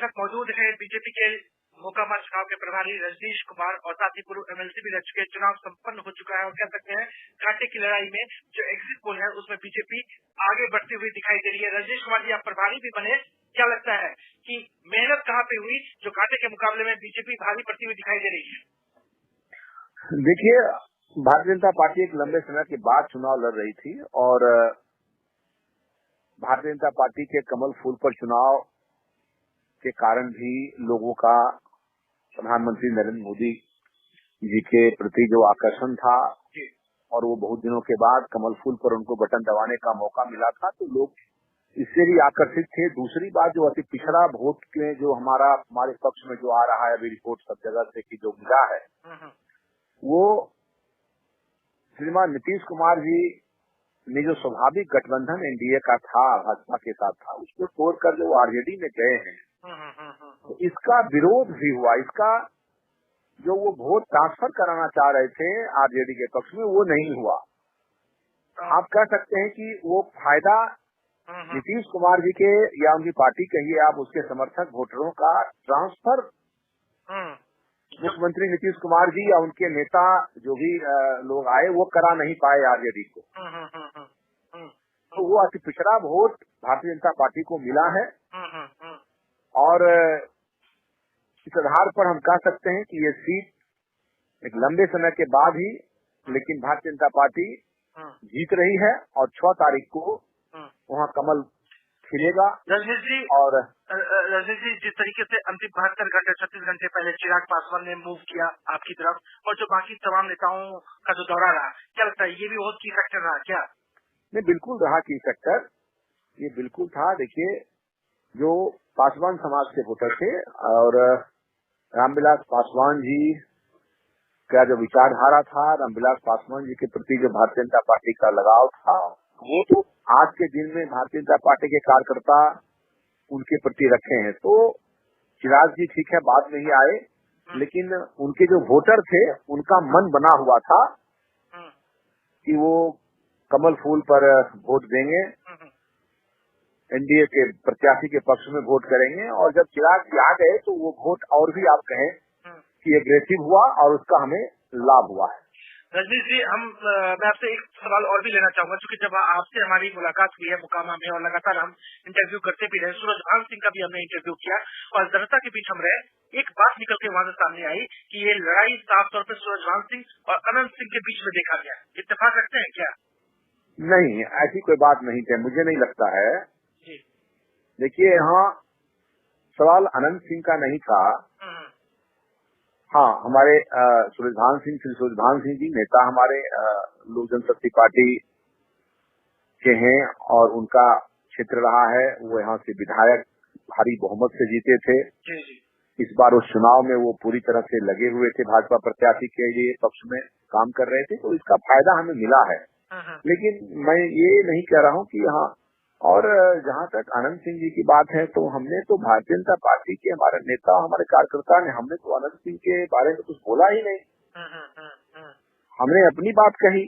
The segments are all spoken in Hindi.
हमारे साथ मौजूद है बीजेपी के मोकामा चुनाव के प्रभारी रजनीश कुमार और साथ ही पूर्व एमएलसी भी रह चुके। चुनाव संपन्न हो चुका है और कह सकते हैं कांटे की लड़ाई में जो एग्जिट पोल है उसमें बीजेपी आगे बढ़ती हुई दिखाई दे रही है। रजनीश कुमार जी, आप प्रभारी भी बने, क्या लगता है कि मेहनत कहाँ पे हुई जो कांटे के मुकाबले में बीजेपी भारी पड़ती हुई दिखाई दे रही है? देखिए, भारतीय जनता पार्टी एक लंबे समय के बाद चुनाव लड़ रही थी और भारतीय जनता पार्टी के कमल फूल पर चुनाव के कारण भी लोगों का प्रधानमंत्री नरेंद्र मोदी जी के प्रति जो आकर्षण था और वो बहुत दिनों के बाद कमल फूल पर उनको बटन दबाने का मौका मिला था, तो लोग इससे भी आकर्षित थे। दूसरी बात, जो अति पिछड़ा वोट के जो हमारे पक्ष में जो आ रहा है अभी रिपोर्ट सब जगह से कि जो मिला है, वो श्रीमान नीतीश कुमार जी ने जो स्वाभाविक गठबंधन एनडीए का था, भाजपा के साथ था, उसको तोड़कर जो आरजेडी में गए हैं, तो इसका विरोध भी हुआ। इसका जो वो वोट ट्रांसफर कराना चाह रहे थे आरजेडी के पक्ष में, वो नहीं हुआ। आप कह सकते हैं कि वो फायदा नीतीश कुमार जी के या उनकी पार्टी कहिए आप, उसके समर्थक वोटरों का ट्रांसफर मुख्यमंत्री नीतीश कुमार जी या उनके नेता जो भी लोग आए वो करा नहीं पाए आरजेडी को। तो वो अति पिछड़ा वोट भारतीय जनता पार्टी को मिला है और इस आधार पर हम कह सकते हैं कि ये सीट एक लंबे समय के बाद ही लेकिन भारतीय जनता पार्टी जीत रही है और 6 तारीख को वहाँ कमल खिलेगा। रजनीश जी, और जिस तरीके से अंतिम 72 घंटे 36 घंटे पहले चिराग पासवान ने मूव किया आपकी तरफ और जो बाकी तमाम नेताओं का जो दौरा रहा, क्या लगता है ये भी बहुत की फैक्टर रहा क्या? नहीं, बिल्कुल रहा की फैक्टर, ये बिल्कुल था। देखिए, जो पासवान समाज के वोटर थे और रामविलास पासवान जी का जो विचारधारा था, रामविलास पासवान जी के प्रति जो भारतीय जनता पार्टी का लगाव था, वो तो आज के दिन में भारतीय जनता पार्टी के कार्यकर्ता उनके प्रति रखे हैं। तो चिराग जी ठीक है बाद में ही आए, लेकिन उनके जो वोटर थे उनका मन बना हुआ था कि वो कमल फूल पर वोट देंगे, एनडीए के प्रत्याशी के पक्ष में वोट करेंगे। और जब चिराग जी आ गए तो वो वोट और भी आप कहें कि एग्रेसिव हुआ और उसका हमें लाभ हुआ है। रजनीश जी, मैं आपसे एक सवाल और भी लेना चाहूंगा, क्योंकि जब आपसे हमारी मुलाकात हुई है मोकामा में और लगातार हम इंटरव्यू करते भी रहे, सूरजभान सिंह का भी हमने इंटरव्यू किया और जनता के बीच हम रहे, एक बात निकल के वहां से सामने आई कि ये लड़ाई साफ तौर पर सूरजभान सिंह और अनंत सिंह के बीच में देखा गया। इत्तेफाक रखते हैं क्या? नहीं, ऐसी कोई बात नहीं है, मुझे नहीं लगता है। देखिए, यहाँ सवाल अनंत सिंह का नहीं था। हाँ, हमारे सूरजभान सिंह जी नेता हमारे लोक जनशक्ति पार्टी के हैं और उनका क्षेत्र रहा है। वो यहाँ से विधायक भारी बहुमत से जीते थे। इस बार उस चुनाव में वो पूरी तरह से लगे हुए थे, भाजपा प्रत्याशी के लिए पक्ष में काम कर रहे थे, तो इसका फायदा हमें मिला है। लेकिन मैं ये नहीं कह रहा हूँ कि यहाँ, और जहाँ तक अनंत सिंह जी की बात है, तो हमने तो भारतीय जनता पार्टी के हमारे नेता हमारे कार्यकर्ता ने, हमने तो अनंत सिंह के बारे में कुछ बोला ही नहीं। हमने अपनी बात कही।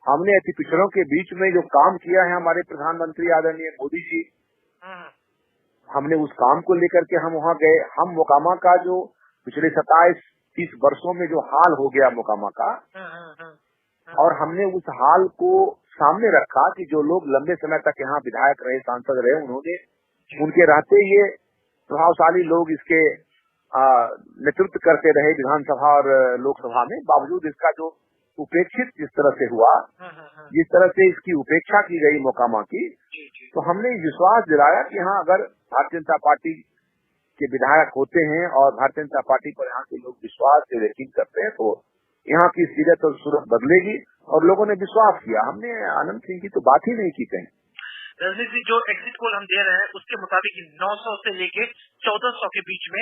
हमने अति पिछड़ों के बीच में जो काम किया है हमारे प्रधानमंत्री आदरणीय मोदी जी, हमने उस काम को लेकर के हम वहाँ गए। हम मोकामा का जो पिछले 27-30 वर्षों में जो हाल हो गया मोकामा का, और हमने उस हाल को सामने रखा कि जो लोग लंबे समय तक यहाँ विधायक रहे, सांसद रहे, उन्होंने उनके रहते ये प्रभावशाली लोग इसके नेतृत्व करते रहे विधानसभा और लोकसभा में, बावजूद इसका जो उपेक्षित जिस तरह से हुआ, जिस तरह से इसकी उपेक्षा की गई मोकामा की, तो हमने विश्वास दिलाया कि हाँ, अगर भारतीय जनता पार्टी के विधायक होते हैं और भारतीय जनता पार्टी पर यहाँ के लोग विश्वास से यकीन करते हैं, तो यहाँ की सीरत और सूरत बदलेगी, और लोगों ने विश्वास किया। हमने अनंत सिंह की तो बात ही नहीं की कहीं। रजनीश जी, जो एग्जिट पोल हम दे रहे हैं उसके मुताबिक 900 से लेके 1400 के बीच में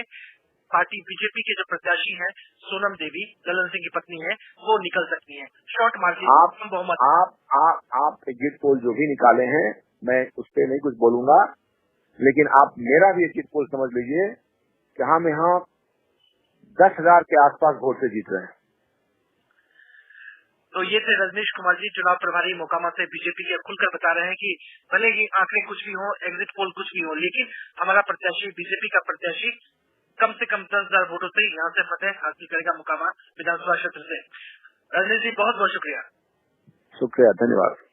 पार्टी बीजेपी के जो प्रत्याशी हैं, सोनम देवी ललन सिंह की पत्नी है, वो निकल सकती हैं शॉर्ट मार्जिन बहुमत। आप एग्जिट पोल जो भी निकाले हैं, मैं उस पर नहीं कुछ बोलूंगा, लेकिन आप मेरा भी एग्जिट पोल समझ लीजिए कि हम यहाँ 10,000 के आसपास वोट से जीत रहे हैं। तो ये थे रजनीश कुमार जी, चुनाव प्रभारी मोकामा से बीजेपी के, खुलकर बता रहे हैं कि भले ही आंकड़े कुछ भी हो, एग्जिट पोल कुछ भी हो, लेकिन हमारा प्रत्याशी, बीजेपी का प्रत्याशी कम से कम 10,000 वोटों से यहाँ से फतेह हासिल करेगा मोकामा विधानसभा क्षेत्र से। रजनीश जी, बहुत बहुत शुक्रिया। शुक्रिया, धन्यवाद।